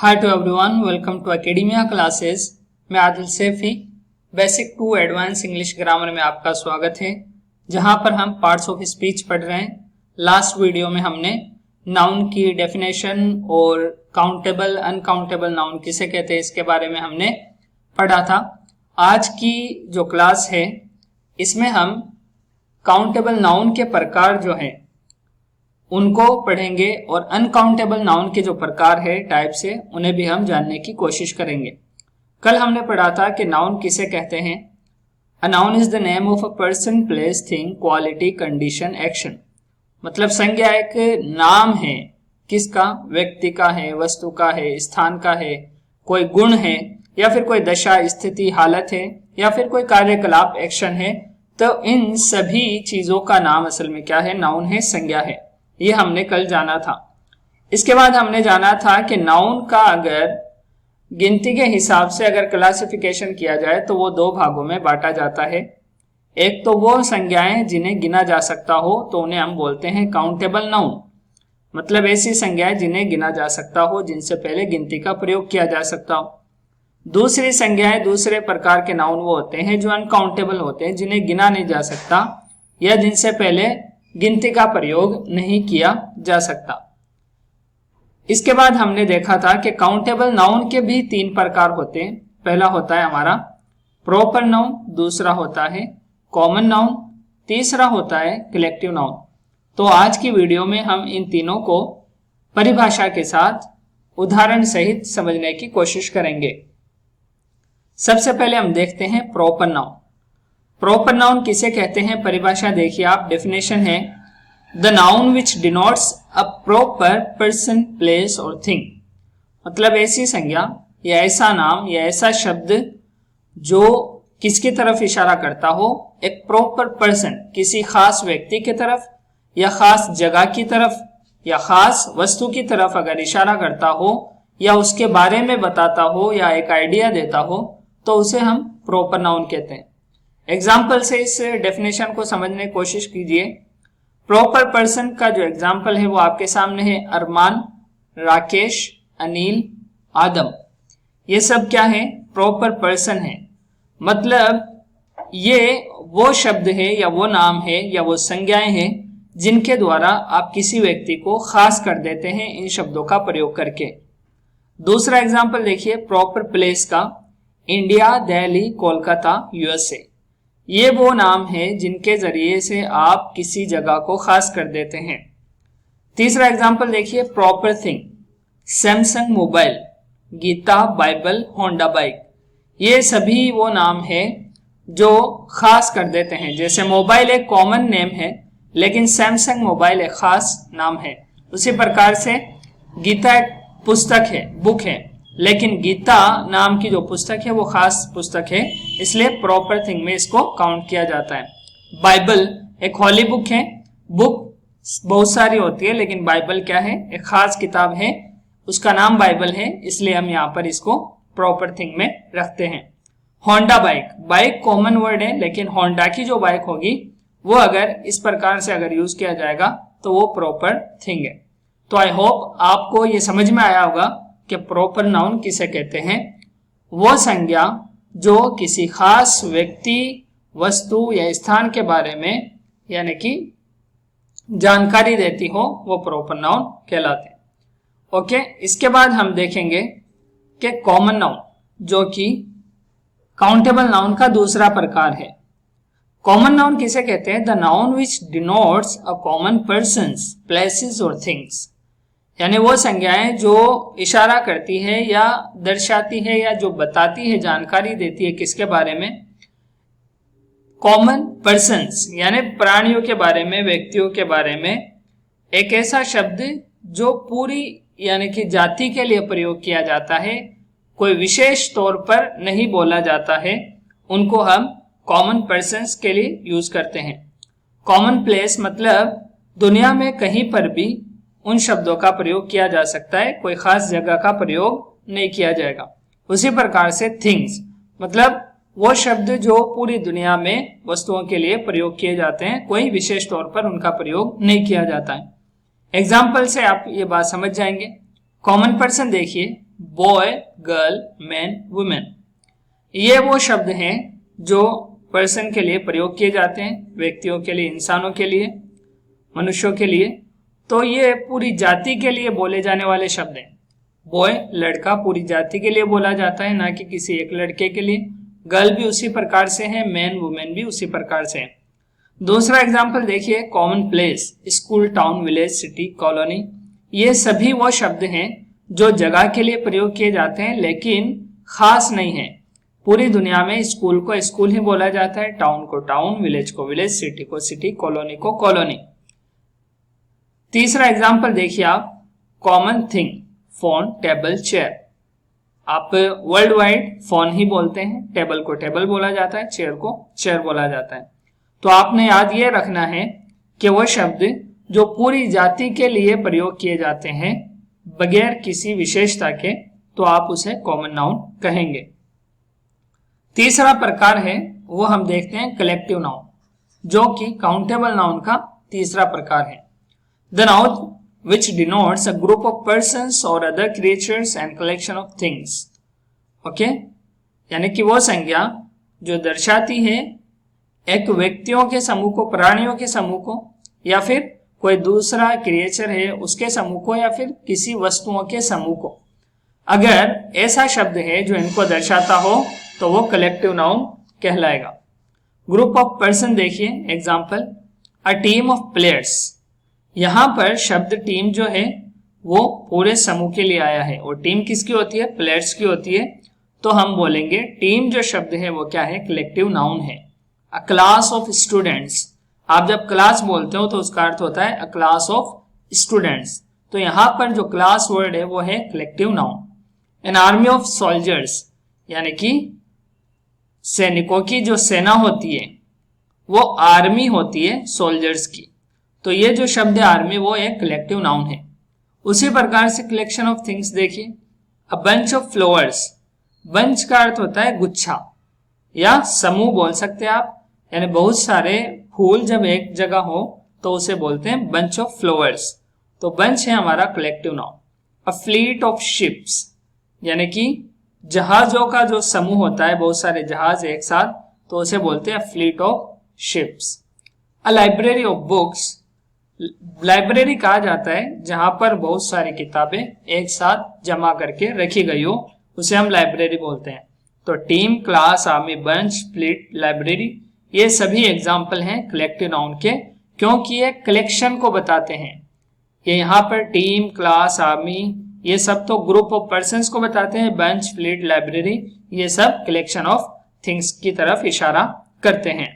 Hi to everyone, welcome to Academia classes. मैं Adil Saifi basic to advance English grammar में आपका स्वागत है, जहां पर हम पार्ट्स ऑफ स्पीच पढ़ रहे हैं। लास्ट वीडियो में हमने नाउन की डेफिनेशन और काउंटेबल अनकाउंटेबल नाउन किसे कहते हैं इसके बारे में हमने पढ़ा था। आज की जो क्लास है इसमें हम काउंटेबल नाउन के प्रकार जो हैं उनको पढ़ेंगे और अनकाउंटेबल नाउन के जो प्रकार है टाइप्स है उन्हें भी हम जानने की कोशिश करेंगे। कल हमने पढ़ा था कि नाउन किसे कहते हैं। A noun is the name of a person, place, thing, quality, condition, action. मतलब संज्ञा एक नाम है, किसका? व्यक्ति का है, वस्तु का है, स्थान का है, कोई गुण है या फिर कोई दशा, स्थिति, हालत है या फिर कोई कार्यकलाप, एक्शन है। तो इन सभी चीजों का नाम असल में क्या है? नाउन है, संज्ञा है। ये हमने कल जाना था। इसके बाद हमने जाना था कि नाउन का अगर गिनती के हिसाब से अगर क्लासिफिकेशन किया जाए तो वो दो भागों में बांटा जाता है। एक तो वो संज्ञाएं जिन्हें गिना जा सकता हो तो उन्हें हम बोलते हैं काउंटेबल नाउन, मतलब ऐसी संज्ञाएं जिन्हें गिना जा सकता हो, जिनसे पहले गिनती का प्रयोग किया जा सकता हो। दूसरी संज्ञाएं, दूसरे प्रकार के नाउन वो होते हैं जो अनकाउंटेबल होते हैं, जिन्हें गिना नहीं जा सकता या जिनसे पहले गिनती का प्रयोग नहीं किया जा सकता। इसके बाद हमने देखा था कि काउंटेबल नाउन के भी तीन प्रकार होते हैं। पहला होता है हमारा प्रॉपर नाउन, दूसरा होता है कॉमन नाउन, तीसरा होता है कलेक्टिव नाउन। तो आज की वीडियो में हम इन तीनों को परिभाषा के साथ उदाहरण सहित समझने की कोशिश करेंगे। सबसे पहले हम देखते हैं प्रॉपर नाउन। प्रॉपर नाउन किसे कहते हैं? परिभाषा देखिए आप, डेफिनेशन है the noun which denotes a proper person, place और थिंग। मतलब ऐसी संज्ञा या ऐसा नाम या ऐसा शब्द जो किसकी तरफ इशारा करता हो? एक प्रॉपर पर्सन, किसी खास व्यक्ति की तरफ या खास जगह की तरफ या खास वस्तु की तरफ अगर इशारा करता हो या उसके बारे में बताता हो या एक आइडिया देता हो तो उसे हम प्रॉपर नाउन कहते हैं। एग्जाम्पल से इस डेफिनेशन को समझने की कोशिश कीजिए। प्रॉपर पर्सन का जो एग्जाम्पल है वो आपके सामने है। अरमान, राकेश, अनिल, आदम, ये सब क्या है? प्रॉपर पर्सन है। मतलब ये वो शब्द है या वो नाम है या वो संज्ञाएं हैं जिनके द्वारा आप किसी व्यक्ति को खास कर देते हैं इन शब्दों का प्रयोग करके। दूसरा एग्जाम्पल देखिए प्रॉपर प्लेस का। इंडिया, दिल्ली, कोलकाता, यूएसए, ये वो नाम है जिनके जरिए से आप किसी जगह को खास कर देते हैं। तीसरा एग्जाम्पल देखिए proper thing. Samsung mobile, Gita, Bible, Honda bike, ये सभी वो नाम है जो खास कर देते हैं। जैसे मोबाइल एक कॉमन नेम है लेकिन सैमसंग मोबाइल एक खास नाम है। उसी प्रकार से गीता एक पुस्तक है, बुक है, लेकिन गीता नाम की जो पुस्तक है वो खास पुस्तक है, इसलिए प्रॉपर थिंग में इसको काउंट किया जाता है। बाइबल एक हॉली बुक है। बुक बहुत सारी होती है लेकिन बाइबल क्या है? एक खास किताब है, उसका नाम बाइबल है, इसलिए हम यहाँ पर इसको प्रॉपर थिंग में रखते हैं। Honda bike, bike common word है लेकिन होंडा की जो बाइक होगी वो अगर इस प्रकार से अगर यूज किया जाएगा तो वो प्रॉपर थिंग है। तो आई होप आपको ये समझ में आया होगा कि प्रॉपर नाउन किसे कहते हैं। वो संज्ञा जो किसी खास व्यक्ति, वस्तु या स्थान के बारे में यानी कि जानकारी देती हो वो प्रॉपर नाउन कहलाते हैं। ओके, इसके बाद हम देखेंगे कि कॉमन नाउन जो कि काउंटेबल नाउन का दूसरा प्रकार है। कॉमन नाउन किसे कहते हैं? The noun which denotes a common persons, places और थिंग्स। यानी वो संज्ञाएं जो इशारा करती है या दर्शाती है या जो बताती है, जानकारी देती है किसके बारे में? कॉमन पर्सन्स यानी प्राणियों के बारे में, व्यक्तियों के बारे में। एक ऐसा शब्द जो पूरी यानी कि जाति के लिए प्रयोग किया जाता है, कोई विशेष तौर पर नहीं बोला जाता है, उनको हम कॉमन पर्सन्स के लिए यूज करते हैं। कॉमन प्लेस मतलब दुनिया में कहीं पर भी उन शब्दों का प्रयोग किया जा सकता है, कोई खास जगह का प्रयोग नहीं किया जाएगा। उसी प्रकार से थिंग्स मतलब वो शब्द जो पूरी दुनिया में वस्तुओं के लिए प्रयोग किए जाते हैं, कोई विशेष तौर पर उनका प्रयोग नहीं किया जाता है। एग्जाम्पल से आप ये बात समझ जाएंगे। कॉमन पर्सन देखिए, बॉय, गर्ल, मैन, वुमेन। ये वो शब्द हैं जो पर्सन के लिए प्रयोग किए जाते हैं, व्यक्तियों के लिए, इंसानों के लिए, मनुष्यों के लिए। तो ये पूरी जाति के लिए बोले जाने वाले शब्द हैं। बॉय लड़का पूरी जाति के लिए बोला जाता है, ना कि किसी एक लड़के के लिए। गर्ल भी उसी प्रकार से है, मैन वुमेन भी उसी प्रकार से है। दूसरा एग्जाम्पल देखिए, common place, school, town, village, city, colony. ये सभी वो शब्द हैं जो जगह के लिए प्रयोग किए जाते हैं, लेकिन खास नहीं है। पूरी दुनिया में स्कूल को स्कूल ही बोला जाता है, टाउन को टाउन, विलेज को विलेज, सिटी को सिटी, कॉलोनी को कॉलोनी। तीसरा एग्जाम्पल देखिए आप, common thing, phone, table, chair. आप वर्ल्ड वाइड फोन ही बोलते हैं, टेबल को टेबल बोला जाता है, चेयर को चेयर बोला जाता है। तो आपने याद ये रखना है कि वो शब्द जो पूरी जाति के लिए प्रयोग किए जाते हैं बगैर किसी विशेषता के, तो आप उसे कॉमन नाउन कहेंगे। तीसरा प्रकार है वो हम देखते हैं कलेक्टिव नाउन, जो कि काउंटेबल नाउन का तीसरा प्रकार है। The noun which denotes a group of persons or other creatures and collection of things. Okay? यानी कि वो संज्ञा जो दर्शाती है एक व्यक्तियों के समूह को, प्राणियों के समूह को, या फिर कोई दूसरा क्रिएचर है उसके समूह को, या फिर किसी वस्तुओं के समूह को। अगर ऐसा शब्द है जो इनको दर्शाता हो तो वो कलेक्टिव नाउन कहलाएगा। ग्रुप ऑफ पर्सन देखिए, example, a team of players. यहां पर शब्द टीम जो है वो पूरे समूह के लिए आया है, और टीम किसकी होती है? प्लेयर्स की होती है। तो हम बोलेंगे टीम जो शब्द है वो क्या है? कलेक्टिव नाउन है। अ क्लास ऑफ स्टूडेंट्स, आप जब क्लास बोलते हो तो उसका अर्थ होता है अ क्लास ऑफ स्टूडेंट्स। तो यहां पर जो क्लास वर्ड है वो है collective noun. An army of soldiers, यानी कि सैनिकों की जो सेना होती है वो आर्मी होती है सोल्जर्स की। तो ये जो शब्द है आर्मी वो एक कलेक्टिव नाउन है। उसी प्रकार से कलेक्शन ऑफ थिंग्स देखिए, a bunch of flowers. Bunch का अर्थ होता है गुच्छा या समूह बोल सकते हैं आप, यानी बहुत सारे फूल जब एक जगह हो तो उसे बोलते हैं बंच ऑफ फ्लावर्स। तो बंच है हमारा collective noun. A fleet of ships, यानी कि जहाजों का जो समूह होता है, बहुत सारे जहाज एक साथ, तो उसे बोलते हैं fleet of ships. A library of books, library कहा जाता है जहां पर बहुत सारी किताबें एक साथ जमा करके रखी गई हो, उसे हम लाइब्रेरी बोलते हैं। तो team, class, army, bunch, fleet, library, ये सभी एग्जाम्पल हैं कलेक्टिव नाउन के, क्योंकि ये कलेक्शन को बताते हैं। ये यहाँ पर टीम, क्लास, आर्मी, ये सब तो ग्रुप ऑफ पर्संस को बताते हैं। बंच, फ्लीट, लाइब्रेरी, ये सब कलेक्शन ऑफ थिंग्स की तरफ इशारा करते हैं।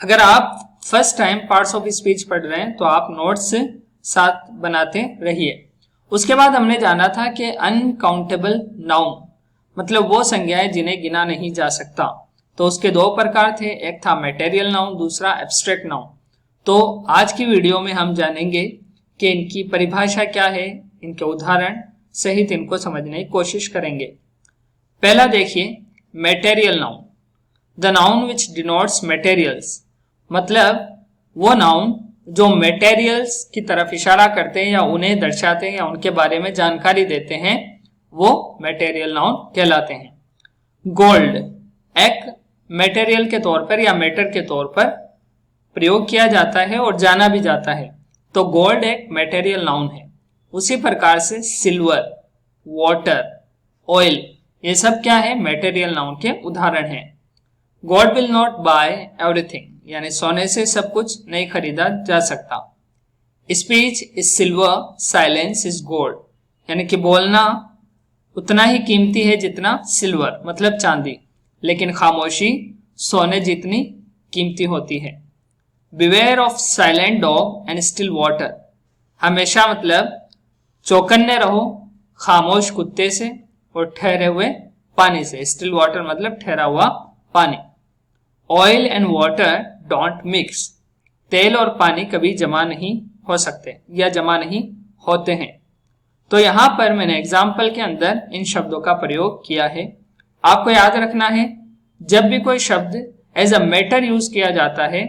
अगर आप first time parts of speech पढ़ रहे हैं तो आप नोट्स साथ बनाते रहिए। उसके बाद हमने जाना था कि अनकाउंटेबल नाउन मतलब वो संज्ञाएं जिन्हें गिना नहीं जा सकता। तो उसके दो प्रकार थे, एक था मटेरियल नाउन, दूसरा एब्स्ट्रैक्ट नाउन। तो आज की वीडियो में हम जानेंगे कि इनकी परिभाषा क्या है, इनके उदाहरण सहित इनको समझने की कोशिश करेंगे। पहला देखिए, material noun, the noun which denotes materials, मतलब वो नाउन जो मटेरियल्स की तरफ इशारा करते हैं या उन्हें दर्शाते हैं या उनके बारे में जानकारी देते हैं, वो मटेरियल नाउन कहलाते हैं। गोल्ड एक मटेरियल के तौर पर या मैटर के तौर पर प्रयोग किया जाता है और जाना भी जाता है, तो गोल्ड एक मटेरियल नाउन है। उसी प्रकार से सिल्वर, वाटर, ऑयल, ये सब क्या है? मटेरियल नाउन के उदाहरण हैं। God will not buy everything, यानी सोने से सब कुछ नहीं खरीदा जा सकता। Speech is silver, silence is gold, यानी कि बोलना उतना ही कीमती है जितना सिल्वर मतलब चांदी, लेकिन खामोशी सोने जितनी कीमती होती है। Beware of silent dog and still water, हमेशा मतलब चौकन्ने रहो खामोश कुत्ते से और ठहरे हुए पानी से। स्टिल वाटर मतलब ठहरा हुआ पानी। Oil and water don't mix, तेल और पानी कभी जमा नहीं हो सकते या जमा नहीं होते हैं। तो यहां पर मैंने एग्जाम्पल के अंदर इन शब्दों का प्रयोग किया है। आपको याद रखना है, जब भी कोई शब्द एज अ मैटर यूज किया जाता है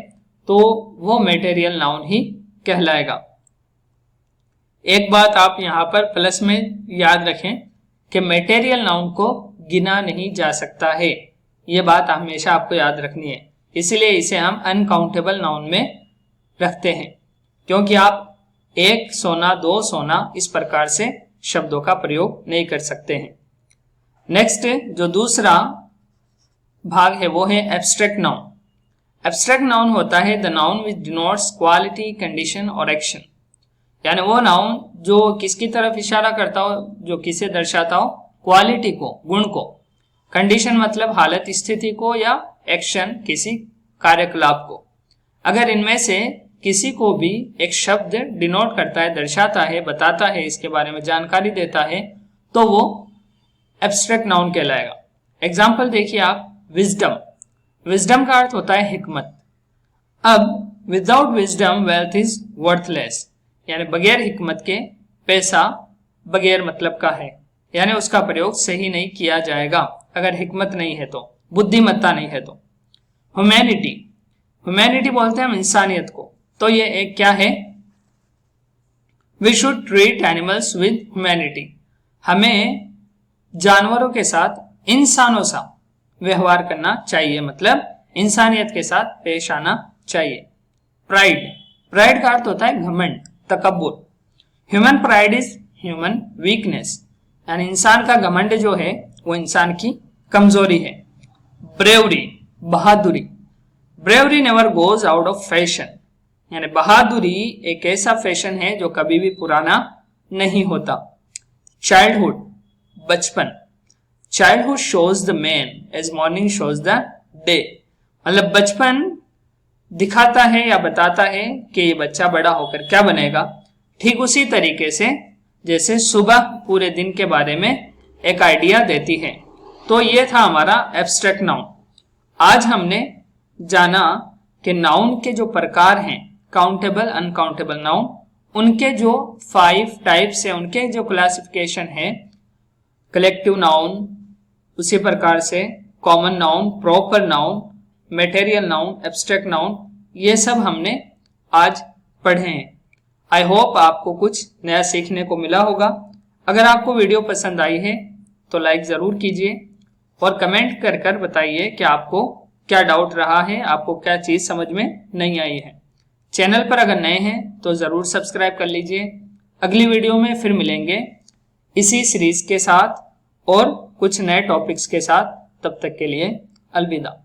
तो वो मटेरियल नाउन ही कहलाएगा। एक बात आप यहाँ पर प्लस में याद रखें कि मटेरियल नाउन को गिना नहीं जा सकता है, ये बात हमेशा आपको याद रखनी है। इसलिए इसे हम अनकाउंटेबल नाउन में रखते हैं, क्योंकि आप एक सोना, दो सोना इस प्रकार से शब्दों का प्रयोग नहीं कर सकते हैं। नेक्स्ट जो दूसरा भाग है वो है एब्स्ट्रैक्ट नाउन। एब्स्ट्रैक्ट नाउन होता है the noun which denotes quality, condition और एक्शन, यानी वो नाउन जो किसकी तरफ इशारा करता हो, जो किसे दर्शाता हो, क्वालिटी को, गुण को, कंडीशन मतलब हालत, स्थिति को, या एक्शन किसी कार्यकलाप को। अगर इनमें से किसी को भी एक शब्द डिनोट करता है, दर्शाता है, बताता है, इसके बारे में जानकारी देता है, तो वो एब्स्ट्रैक्ट नाउन कहलाएगा। एग्जाम्पल देखिए आप, विजडम। विजडम का अर्थ होता है हिकमत। अब without wisdom wealth is worthless, यानी बगैर हिकमत के पैसा बगैर मतलब का है, यानी उसका प्रयोग सही नहीं किया जाएगा अगर हिकमत नहीं है तो, बुद्धिमत्ता नहीं है तो। ह्यूमैनिटी, ह्यूमैनिटी बोलते हैं हम इंसानियत को, तो ये एक क्या है, we should treat animals with humanity, हमें जानवरों के साथ इंसानों सा व्यवहार करना चाहिए, मतलब इंसानियत के साथ पेश आना चाहिए। प्राइड, प्राइड का अर्थ होता है घमंड, तकब्बुर। Human pride is human weakness, यानी इंसान का घमंड जो है वो इंसान की कमजोरी है। ब्रेवरी, बहादुरी। Bravery never goes out of fashion, यानी बहादुरी एक ऐसा फैशन है जो कभी भी पुराना नहीं होता। चाइल्डहुड, बचपन। Childhood shows the man as morning shows the day, मतलब बचपन दिखाता है या बताता है कि ये बच्चा बड़ा होकर क्या बनेगा, ठीक उसी तरीके से जैसे सुबह पूरे दिन के बारे में एक आइडिया देती है। तो ये था हमारा एब्स्ट्रैक्ट नाउन। आज हमने जाना कि नाउन के जो प्रकार हैं, काउंटेबल, अनकाउंटेबल नाउन, उनके जो 5 टाइप्स है, उनके जो क्लासिफिकेशन है, कलेक्टिव नाउन, उसी प्रकार से common noun, proper noun, material noun, abstract noun, ये सब हमने आज पढ़े हैं। आई होप आपको कुछ नया सीखने को मिला होगा। अगर आपको वीडियो पसंद आई है तो लाइक ज़रूर कीजिए और कमेंट कर कर बताइए कि आपको क्या डाउट रहा है, आपको क्या चीज़ समझ में नहीं आई है। चैनल पर अगर नए हैं तो ज़रूर सब्सक्राइब कर लीजिए। अगली वीडियो में फिर मिलेंगे इसी सीरीज के साथ और कुछ नए टॉपिक्स के साथ। तब तक के लिए अलविदा।